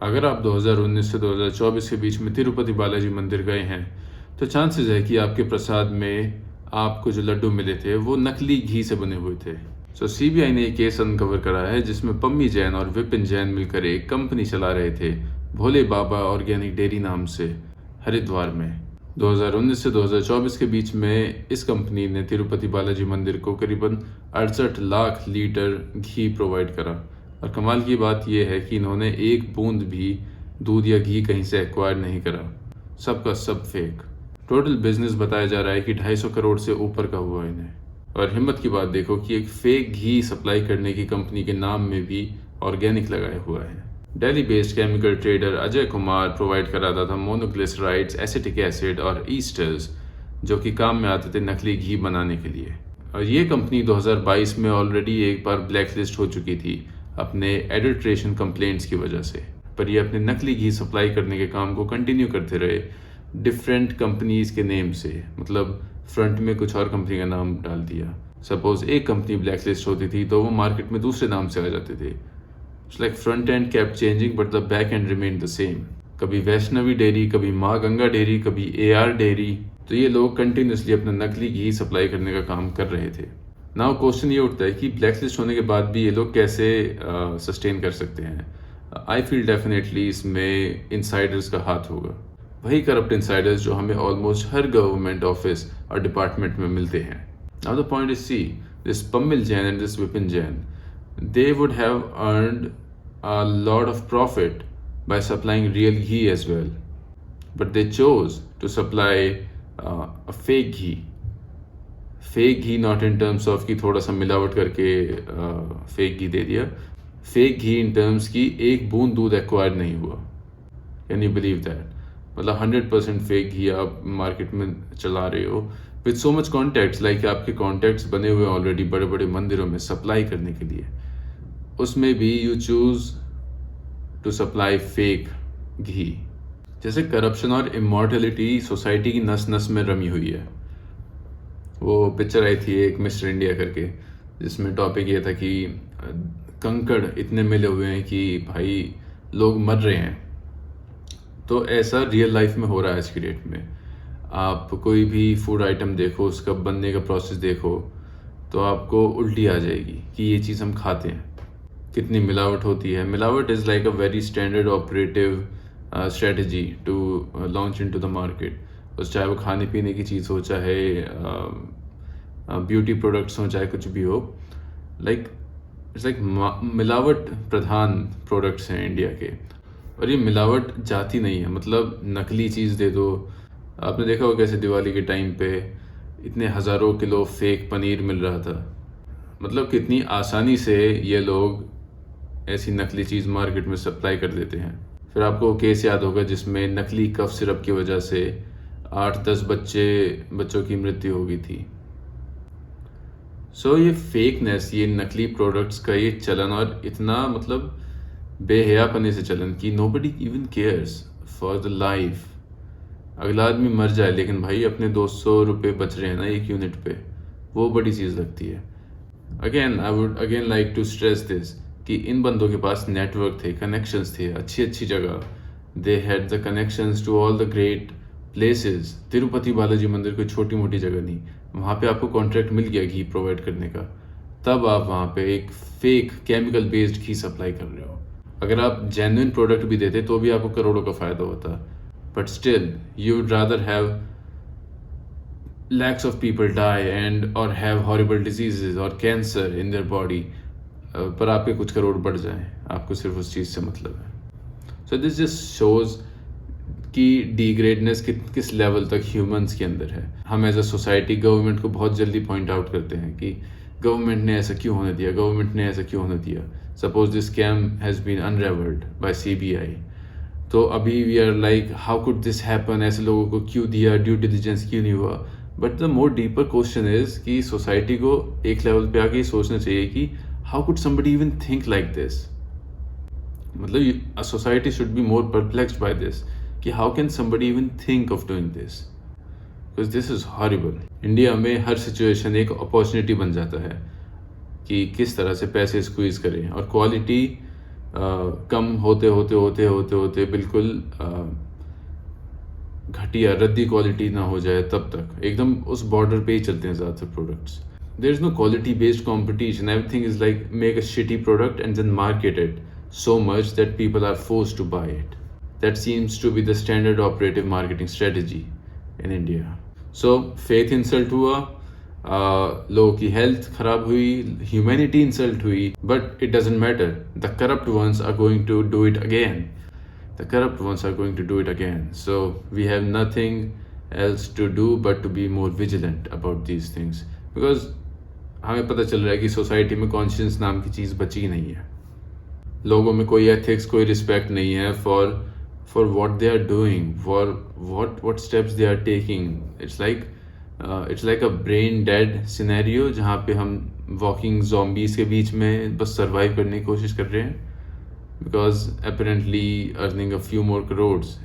अगर आप 2019 से 2024 के बीच में तिरुपति बालाजी मंदिर गए हैं तो चांसेस है कि आपके प्रसाद में आपको जो लड्डू मिले थे वो नकली घी से बने हुए थे। सो सीबीआई ने एक केस अनकवर करा है जिसमें पम्मी जैन और विपिन जैन मिलकर एक कंपनी चला रहे थे भोले बाबा ऑर्गेनिक डेयरी नाम से, हरिद्वार में। 2019 से 2024 के बीच में इस कंपनी ने तिरुपति बालाजी मंदिर को करीबन 68 लाख लीटर घी प्रोवाइड करा। और कमाल की बात यह है कि इन्होंने एक बूंद भी दूध या घी कहीं से एक्वायर नहीं करा, सबका सब फेक। टोटल बिजनेस बताया जा रहा है कि 250 करोड़ से ऊपर का हुआ इन्हें। और हिम्मत की बात देखो कि एक फेक घी सप्लाई करने की कंपनी के नाम में भी ऑर्गेनिक लगाया हुआ है। Delhi based chemical trader Ajay Kumar provide कराता था मोनोग्लिसराइड्स, एसिटिक एसिड और ईस्टर्स, जो कि काम में आते थे नकली घी बनाने के लिए। और ये कंपनी 2022 में ऑलरेडी एक बार ब्लैकलिस्ट हो चुकी थी अपने एडल्ट्रेशन कंप्लेंट्स की वजह से, पर ये अपने नकली घी सप्लाई करने के काम को कंटिन्यू करते रहे डिफरेंट कंपनीज के नेम से। मतलब फ्रंट में कुछ और कंपनी का नाम डाल दिया। सपोज एक कंपनी ब्लैकलिस्ट होती थी तो वो मार्केट में दूसरे नाम से आ जाते थे। It's like front end kept changing but the back and remain the same. कभी वैष्णवी डेयरी, कभी माँ गंगा डेयरी, कभी AR डेयरी। तो ये लोग कंटिन्यूसली अपना नकली घी सप्लाई करने का काम कर रहे थे। नाउ क्वेश्चन ये उठता है कि ब्लैकलिस्ट होने के बाद भी ये लोग कैसे सस्टेन कर सकते हैं। आई फील डेफिनेटली इसमें इनसाइडर्स का हाथ होगा, वही करप्ट इनसाइडर्स जो हमें ऑलमोस्ट हर गवर्नमेंट ऑफिस और डिपार्टमेंट में मिलते हैं। Now the point is see this Pammil Jain and this Vipin Jain, they would have earned a lot of profit by supplying real ghee as well, but they chose to supply a fake ghee not in terms of कि थोड़ा सा मिलावट करके fake घी दे दिया, fake ghee in terms की एक बूंद दूध एक्वायर नहीं हुआ। Can you believe that? मतलब 100% फेक घी आप मार्केट में चला रहे हो with so much contacts, like आपके कॉन्टैक्ट्स बने हुए ऑलरेडी बड़े बड़े मंदिरों में सप्लाई करने के लिए, उसमें भी you choose to supply fake ghee. जैसे करप्शन और इमॉर्टलिटी सोसाइटी की नस नस में रमी हुई है। वो पिक्चर आई थी एक मिस्टर इंडिया करके, जिसमें टॉपिक ये था कि कंकड़ इतने मिले हुए हैं कि भाई लोग मर रहे हैं। तो ऐसा रियल लाइफ में हो रहा है आज की डेट में। आप कोई भी फूड आइटम देखो, उसका बनने का प्रोसेस देखो, तो आपको उल्टी आ जाएगी कि ये चीज़ हम खाते हैं। कितनी मिलावट होती है। मिलावट is like a very standard operative strategy to launch into the market. बस चाहे वो खाने पीने की चीज़ हो, चाहे ब्यूटी प्रोडक्ट्स हो, चाहे कुछ भी हो, लाइक इट्स लाइक मिलावट प्रधान प्रोडक्ट्स हैं इंडिया के। और ये मिलावट जाती नहीं है, मतलब नकली चीज़ दे दो। आपने देखा हो कैसे दिवाली के टाइम पे इतने हज़ारों किलो फेक पनीर मिल रहा था। मतलब कितनी आसानी से ये लोग ऐसी नकली चीज़ मार्केट में सप्लाई कर देते हैं। फिर आपको केस याद होगा जिसमें नकली कफ सिरप की वजह से 8-10 बच्चों की मृत्यु हो गई थी। सो ये फेकनेस, ये नकली प्रोडक्ट्स का ये चलन, और इतना मतलब बेहयापने से चलन कि nobody even cares for the life. अगला आदमी मर जाए लेकिन भाई अपने 200 रुपये बच रहे हैं ना एक यूनिट पे, वो बड़ी चीज़ लगती है। Again I would again like to stress this कि इन बंदों के पास नेटवर्क थे, कनेक्शंस थे, अच्छी अच्छी जगह। They had the connections to all the great places. Tirupati Balaji मंदिर कोई छोटी मोटी जगह नहीं, वहाँ पे आपको कॉन्ट्रैक्ट मिल गया घी प्रोवाइड करने का, तब आप वहाँ पे एक फेक केमिकल बेस्ड घी सप्लाई कर रहे हो। अगर आप जेन्युइन प्रोडक्ट भी देते तो भी आपको करोड़ों का फ़ायदा होता, but still you would rather have lakhs of people die and or have horrible diseases or cancer in their body, पर आपके कुछ करोड़ बढ़ जाएं, आपको सिर्फ उस चीज़ से मतलब है। सो दिस जस्ट शोज कि डिग्रेडनेस किस लेवल तक ह्यूमंस के अंदर है। हम एज अ सोसाइटी गवर्नमेंट को बहुत जल्दी पॉइंट आउट करते हैं कि गवर्नमेंट ने ऐसा क्यों होने दिया, गवर्नमेंट ने ऐसा क्यों होने दिया। Suppose this scam has been unravelled by CBI, तो अभी we are like how could this happen, ऐसे लोगों को क्यों दिया, ड्यू डिलिजेंस क्यों नहीं हुआ। But the more deeper question is कि सोसाइटी को एक लेवल पे आके सोचना चाहिए कि how could somebody even think like this. मतलब society should be more perplexed by this कि how can somebody even think of doing this, because this is horrible. India में हर सिचुएशन एक अपॉर्चुनिटी बन जाता है कि किस तरह से पैसे स्क्वीज करें, और क्वालिटी कम होते होते होते होते होते बिल्कुल घटिया रद्दी क्वालिटी ना हो जाए तब तक एकदम उस बॉर्डर पे ही चलते हैं ज़्यादातर products. There is no quality based competition. Everything is like make a shitty product and then market it so much that people are forced to buy it. That seems to be the standard operative marketing strategy in India. So faith insult हुआ, लोगों की health खराब हुई, humanity insult हुई, but it doesn't matter. The corrupt ones are going to do it again. The corrupt ones are going to do it again. So we have nothing else to do but to be more vigilant about these things. Because हमें पता चल रहा है कि society में conscious नाम की चीज़ बची ही नहीं है. लोगों में कोई एथिक्स, कोई रिस्पेक्ट नहीं है for what they are doing, for what steps they are taking. It's like a brain dead scenario जहाँ पे हम वॉकिंग ज़ॉम्बीज़ के बीच में बस सर्वाइव करने की कोशिश कर रहे हैं. Because apparently earning a few more crores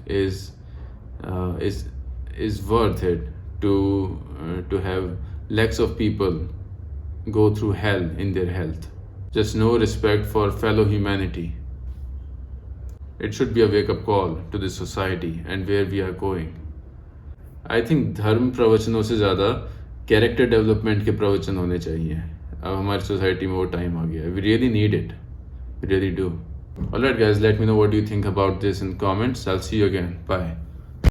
is worth it to have lakhs of people go through hell in their health. Just no respect for fellow humanity. It should be a wake-up call to this society and where we are going. I think धर्म प्रवचनों से ज़्यादा character development के प्रवचन होने चाहिए. अब हमारी society में वो टाइम आ गया है. We really need it. We really do. Alright guys, let me know what you think about this in comments. I'll see you again. Bye.